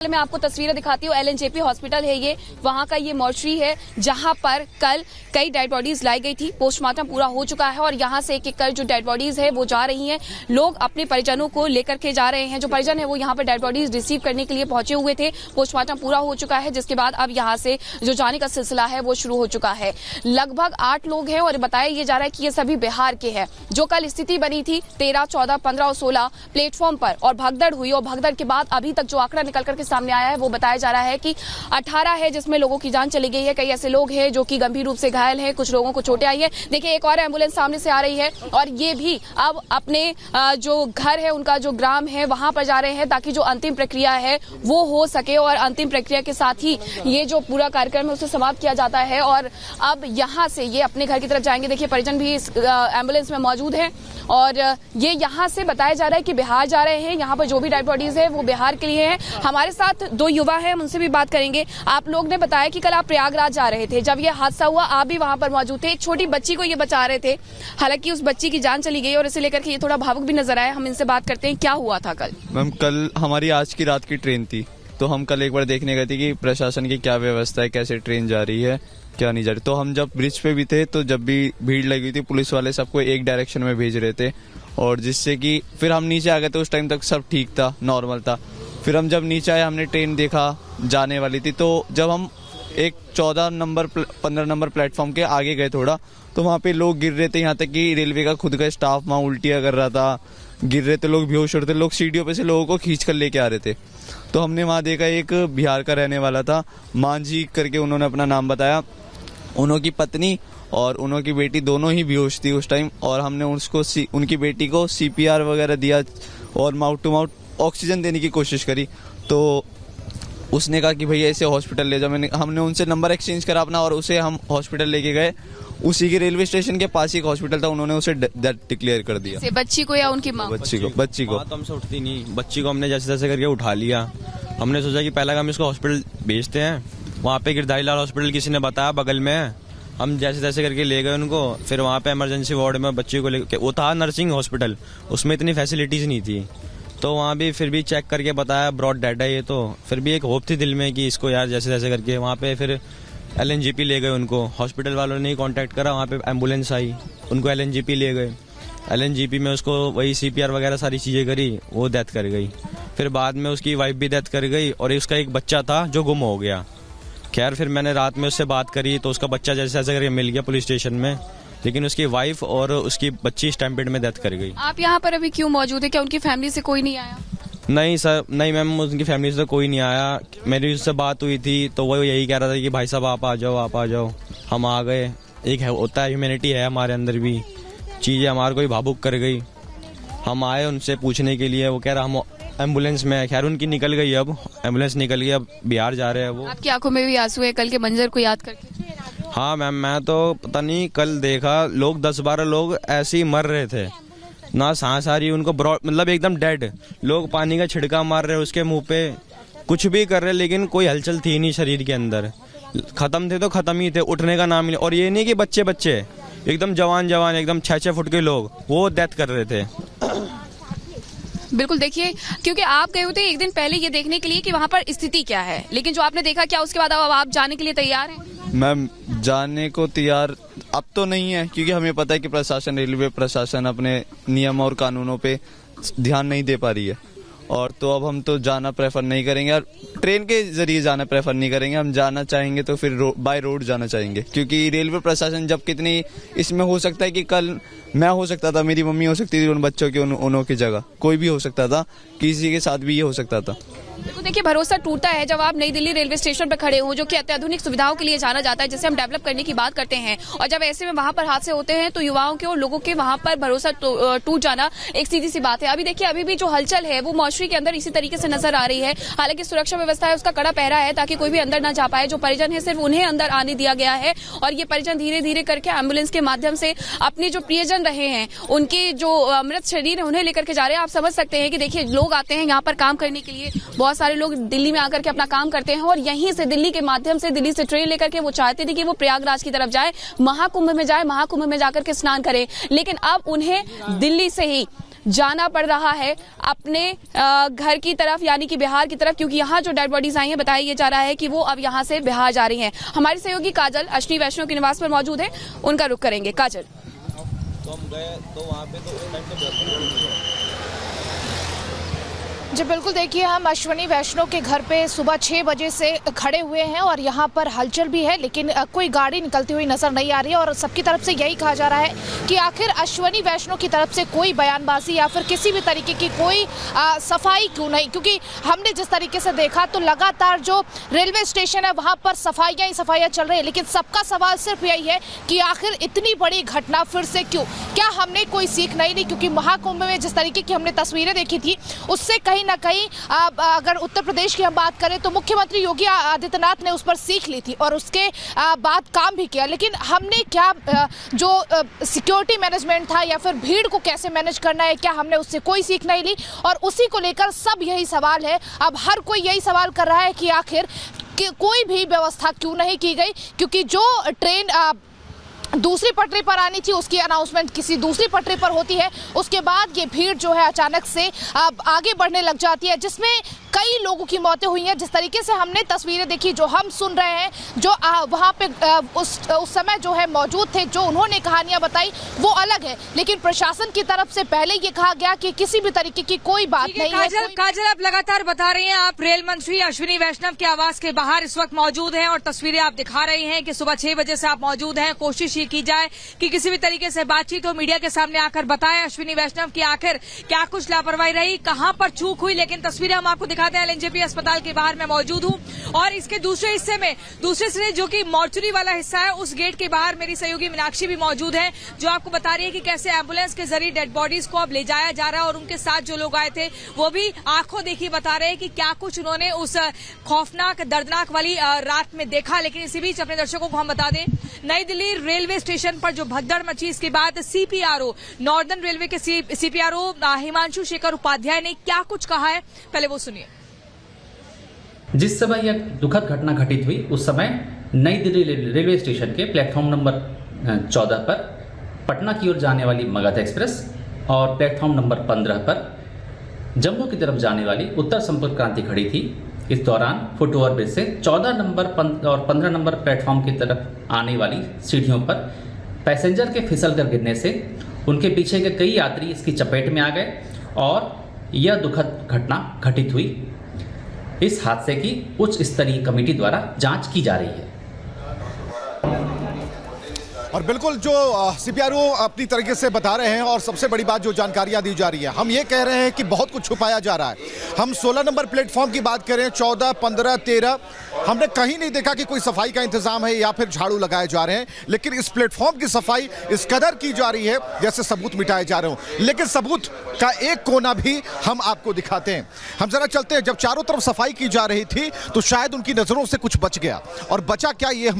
मैं आपको तस्वीरें दिखाती हूँ। एलएनजेपी हॉस्पिटल है ये, वहाँ का ये मॉर्चरी है जहाँ पर कल कई डेड बॉडीज लाई गई थी। पोस्टमार्टम पूरा हो चुका है और यहाँ से एक एक कर जो डेड बॉडीज है वो जा रही हैं। लोग अपने परिजनों को लेकर के जा रहे हैं। जो परिजन है वो यहाँ पर डेड बॉडीज रिसीव करने के लिए पहुंचे हुए थे। पोस्टमार्टम पूरा हो चुका है, जिसके बाद अब यहाँ से जो जाने का सिलसिला है वो शुरू हो चुका है। लगभग 8 लोग हैं और बताया ये जा रहा है कि ये सभी बिहार के हैं। जो कल स्थिति बनी थी 13, 14, 15 और 16 प्लेटफॉर्म पर और भगदड़ हुई और भगदड़ के बाद अभी तक जो आंकड़ा निकल करके सामने आया है वो बताया जा रहा है कि 18 है जिसमें लोगों की जान चली गई है। कई ऐसे लोग हैं जो कि गंभीर रूप से घायल हैं, कुछ लोगों को चोटें आई है। देखिए एक और एम्बुलेंस सामने से आ रही है और ये भी अब अपने जो घर है उनका जो ग्राम है वहां पर जा रहे हैं ताकि जो अंतिम प्रक्रिया है वो हो सके और अंतिम प्रक्रिया के साथ ही ये जो पूरा कार्यक्रम है उसे समाप्त किया जाता है। और अब यहाँ से ये अपने घर की तरफ जाएंगे। देखिए परिजन भी इस एम्बुलेंस में मौजूद है और ये यहाँ से बताया जा रहा है कि बिहार जा रहे हैं। यहाँ पर जो भी डेड बॉडीज है वो बिहार के लिए है। हमारे साथ 2 युवा हैं, हम उनसे भी बात करेंगे। आप लोग ने बताया कि कल आप प्रयागराज जा रहे थे, जब ये हादसा हुआ आप भी वहां पर मौजूद थे। एक छोटी बच्ची को ये बचा रहे थे, हालांकि उस बच्ची की जान चली गई और इसे लेकर के ये थोड़ा भावुक भी नजर आया। हम इनसे बात करते हैं, क्या हुआ था कल? मैम कल हमारी आज की रात की ट्रेन थी, तो हम कल एक बार देखने गए थे कि प्रशासन की क्या व्यवस्था है, कैसे ट्रेन जा रही है, क्या नहीं जा रही। तो हम जब ब्रिज पे भी थे तो जब भी भीड़ लगी हुई थी पुलिस वाले सबको एक डायरेक्शन में भेज रहे थे और जिससे कि फिर हम नीचे आ गए। तो उस टाइम तक सब ठीक था, नॉर्मल था। फिर हम जब नीचे आए हमने ट्रेन देखा जाने वाली थी, तो जब हम एक 14 नंबर 15 नंबर प्लेटफॉर्म के आगे गए थोड़ा, तो वहाँ पे लोग गिर रहे थे। यहाँ तक कि रेलवे का खुद का स्टाफ वहाँ उल्टियाँ कर रहा था, गिर रहे थे लोग, बेहोश हो रहे थे लोग, सीढ़ियों पे से लोगों को खींच कर लेके आ रहे थे। तो हमने वहाँ देखा एक बिहार का रहने वाला था, मांझी करके उन्होंने अपना नाम बताया। उनकी पत्नी और उनकी बेटी दोनों ही बेहोश थी उस टाइम और हमने उसको उनकी बेटी को CPR वगैरह दिया और माउथ टू माउथ ऑक्सीजन देने की कोशिश करी। तो उसने कहा कि भैया इसे हॉस्पिटल ले जाओ। हमने उनसे नंबर एक्सचेंज करा अपना और उसे हम हॉस्पिटल लेके गए। उसी के रेलवे स्टेशन के पास ही एक हॉस्पिटल था, उन्होंने उसे डेथ डिक्लेयर कर दिया। बच्ची को या उनकी माँ? बच्ची को। तो हमसे उठती नहीं, बच्ची को हमने जैसे तैसे करके उठा लिया। हमने सोचा कि पहले हम इसको हॉस्पिटल भेजते हैं। वहाँ पे गिरधारी लाल हॉस्पिटल किसी ने बताया बगल में, हम जैसे तैसे करके ले गए उनको। फिर वहाँ पे इमरजेंसी वार्ड में बच्ची को लेके, वो था नर्सिंग हॉस्पिटल, उसमें इतनी फैसिलिटीज नहीं थी। तो वहाँ भी फिर भी चेक करके बताया ब्रॉड डेड है ये। तो फिर भी एक होप थी दिल में कि इसको यार जैसे तैसे करके वहाँ पे फिर LNGP ले गए उनको। हॉस्पिटल वालों ने ही कांटेक्ट करा, वहाँ पे एम्बुलेंस आई, उनको LNGP ले गए। LNGP में उसको वही CPR वगैरह सारी चीज़ें करी, वो डेथ कर गई। फिर बाद में उसकी वाइफ भी डेथ कर गई और उसका एक बच्चा था जो गुम हो गया। खैर फिर मैंने रात में उससे बात करी तो उसका बच्चा जैसे तैसे करके मिल गया पुलिस स्टेशन में, लेकिन उसकी वाइफ और उसकी बच्ची स्टैम्पेड में डेथ कर गई। आप यहाँ पर अभी क्यों मौजूद है? क्या उनकी फैमिली से कोई नहीं आया? नहीं सर, नहीं मैम, उनकी फैमिली से कोई नहीं आया। मेरी उससे बात हुई थी तो वो यही कह रहा था कि भाई साहब आप आ जाओ, आप आ जाओ। हम आ गए। एक होता है, ह्यूमैनिटी है हमारे अंदर भी, चीज़ें हमारे को भावुक कर गई। हम आए उनसे पूछने के लिए, वो कह रहा हम एम्बुलेंस में है। खैर उनकी निकल गई, अब एम्बुलेंस निकल गई, अब बिहार जा रहे हैं वो। आपकी आंखों में भी आंसू है कल के मंजर को याद करके? हाँ मैम, मैं तो पता नहीं कल देखा लोग 10-12 लोग ऐसे ही मर रहे थे, ना सांस आ रही उनको, मतलब एकदम डेड। लोग पानी का छिड़का मार रहे उसके मुंह पे, कुछ भी कर रहे, लेकिन कोई हलचल थी नहीं शरीर के अंदर। खत्म थे तो खत्म ही थे, उठने का नाम ही नहीं। और ये नहीं कि बच्चे एकदम जवान एकदम 6-6 फुट के लोग वो डेथ कर रहे थे। बिल्कुल, देखिए क्योंकि आप गए होते एक दिन पहले ये देखने के लिए कि वहाँ पर स्थिति क्या है, लेकिन जो आपने देखा, क्या उसके बाद अब आप जाने के लिए तैयार हैं? मैम जाने को तैयार अब तो नहीं है, क्योंकि हमें पता है कि प्रशासन, रेलवे प्रशासन अपने नियम और कानूनों पे ध्यान नहीं दे पा रही है। और तो अब हम तो जाना प्रेफर नहीं करेंगे और ट्रेन के जरिए जाना प्रेफर नहीं करेंगे। हम जाना चाहेंगे तो फिर बाय रोड जाना चाहेंगे, क्योंकि रेलवे प्रशासन जब कितनी इसमें हो सकता है कि कल मैं हो सकता था, मेरी मम्मी हो सकती थी उन बच्चों की, उन्हों की जगह कोई भी हो सकता था, किसी के साथ भी ये हो सकता था। देखो देखिए, भरोसा टूटता है जब आप नई दिल्ली रेलवे स्टेशन पर खड़े हो, जो कि अत्याधुनिक सुविधाओं के लिए जाना जाता है, जिसे हम डेवलप करने की बात करते हैं। और जब ऐसे में वहां पर हादसे होते हैं तो युवाओं के और लोगों के वहां पर भरोसा टूट जाना एक सीधी सी बात है। अभी देखिए, अभी भी जो हलचल है वो मॉर्चरी के अंदर इसी तरीके से नजर आ रही है। हालांकि सुरक्षा व्यवस्था है उसका कड़ा पहरा है ताकि कोई भी अंदर न जा पाए। जो परिजन है सिर्फ उन्हें अंदर आने दिया गया है और ये परिजन धीरे धीरे करके एम्बुलेंस के माध्यम से अपने जो प्रियजन रहे हैं, उनके जो मृत शरीर है उन्हें लेकर के जा रहे हैं। आप समझ सकते हैं कि देखिए लोग आते हैं यहाँ पर काम करने के लिए, बहुत सारे लोग दिल्ली में आकर के अपना काम करते हैं और यहीं से दिल्ली के माध्यम से, दिल्ली से ट्रेन लेकर के वो चाहते थे कि वो प्रयागराज की तरफ जाए, महाकुंभ में जाए, महाकुंभ में जाकर के स्नान करें। लेकिन अब उन्हें दिल्ली से ही जाना पड़ रहा है अपने घर की तरफ, यानी कि बिहार की तरफ, क्योंकि यहाँ जो डेड बॉडीज आई हैं बताया ये जा रहा है कि वो अब यहाँ से बिहार जा रही हैं। हमारी सहयोगी काजल अश्विनी वैष्णव के निवास पर मौजूद है, उनका रुख करेंगे। काजल, तो हम गए तो वहाँ पे तो उस टाइम तो जी बिल्कुल, देखिए हम अश्विनी वैष्णव के घर पे सुबह 6 बजे से खड़े हुए हैं और यहाँ पर हलचल भी है, लेकिन कोई गाड़ी निकलती हुई नजर नहीं आ रही है और सबकी तरफ से यही कहा जा रहा है कि आखिर अश्विनी वैष्णव की तरफ से कोई बयानबाजी या फिर किसी भी तरीके की कोई सफाई क्यों नहीं, क्योंकि हमने जिस तरीके से देखा तो लगातार जो रेलवे स्टेशन है वहाँ पर सफाइयाँ ही सफाइयाँ चल रही है, लेकिन सबका सवाल सिर्फ यही है कि आखिर इतनी बड़ी घटना फिर से क्यों, क्या हमने कोई सीख नहीं ली? क्योंकि महाकुंभ में जिस तरीके की हमने तस्वीरें देखी थी उससे कहीं ना कहीं अगर उत्तर प्रदेश की हम बात करें तो मुख्यमंत्री योगी आदित्यनाथ ने उस पर सीख ली थी और उसके बाद काम भी किया, लेकिन हमने क्या जो सिक्योरिटी मैनेजमेंट था या फिर भीड़ को कैसे मैनेज करना है, क्या हमने उससे कोई सीख नहीं ली? और उसी को लेकर सब यही सवाल है, अब हर कोई यही सवाल कर रहा है कि आखिर कोई भी व्यवस्था क्यों नहीं की गई, क्योंकि जो ट्रेन दूसरी पटरी पर आनी थी उसकी अनाउंसमेंट किसी दूसरी पटरी पर होती है, उसके बाद ये भीड़ जो है अचानक से आगे बढ़ने लग जाती है, जिसमें कई लोगों की मौतें हुई हैं। जिस तरीके से हमने तस्वीरें देखी, जो हम सुन रहे हैं, जो वहाँ पे उस समय जो है मौजूद थे, जो उन्होंने कहानियां बताई वो अलग है, लेकिन प्रशासन की तरफ से पहले ये कहा गया कि किसी भी तरीके की कोई बात नहीं है। काजल, आप लगातार बता रही हैं, आप रेल मंत्री अश्विनी वैष्णव के आवास के बाहर इस वक्त मौजूद हैं और तस्वीरें आप दिखा रही हैं कि सुबह 6 बजे से आप मौजूद हैं। कोशिश ये की जाए कि किसी भी तरीके से बातचीत हो, मीडिया के सामने आकर बताएं अश्विनी वैष्णव की आखिर क्या कुछ लापरवाही रही, कहां पर चूक हुई, लेकिन तस्वीरें हम आपको दिखाते हैं। एलएनजेपी अस्पताल के बाहर मैं मौजूद हूं और इसके दूसरे हिस्से में, दूसरे सिरे जो कि मॉर्चरी वाला हिस्सा है, उस गेट के बाहर मेरी सहयोगी मीनाक्षी भी मौजूद है, जो आपको बता रही है कि कैसे एम्बुलेंस के जरिए डेड बॉडीज को अब ले जाया जा रहा है और उनके साथ जो लोग आए थे वो भी आंखों देखी बता रहे हैं कि क्या कुछ उन्होंने उस खौफनाक दर्दनाक वाली रात में देखा। लेकिन इसी बीच अपने दर्शकों को हम बता दें, नई दिल्ली रेलवे स्टेशन पर जो भगदड़ मची, इसके बाद सीपीआरओ, नॉर्दर्न रेलवे के सीपीआरओ हिमांशु शेखर उपाध्याय ने क्या कुछ कहा है, पहले वो सुनिए। जिस समय यह दुखद घटना घटित हुई उस समय नई दिल्ली रेलवे स्टेशन के प्लेटफॉर्म नंबर 14 पर पटना की ओर जाने वाली मगध एक्सप्रेस और प्लेटफॉर्म नंबर 15 पर जम्मू की तरफ जाने वाली उत्तर संपर्क क्रांति खड़ी थी। इस दौरान फुट ओवर ब्रिज से 14 नंबर और 15 नंबर प्लेटफॉर्म की तरफ आने वाली सीढ़ियों पर पैसेंजर के फिसल कर गिरने से उनके पीछे के कई यात्री इसकी चपेट में आ गए और यह दुखद घटना घटित हुई। इस हादसे की उच्च स्तरीय कमेटी द्वारा जांच की जा रही है। और बिल्कुल जो सीपीआरओ अपनी तरीके से बता रहे हैं और सबसे बड़ी बात जो जानकारियां दी जा रही है, हम ये कह रहे हैं कि बहुत कुछ छुपाया जा रहा है। हम 16 नंबर प्लेटफॉर्म की बात करें, 14, 15, 13, हमने कहीं नहीं देखा कि कोई सफाई का इंतजाम है या फिर झाड़ू लगाए जा रहे हैं, लेकिन इस प्लेटफॉर्म की सफाई इस कदर की जा रही है जैसे सबूत मिटाए जा रहे हो। लेकिन सबूत का एक कोना भी हम आपको दिखाते हैं। हम जरा चलते हैं, जब चारों तरफ सफाई की जा रही थी तो शायद उनकी नजरों से कुछ बच गया, और बचा क्या ये हम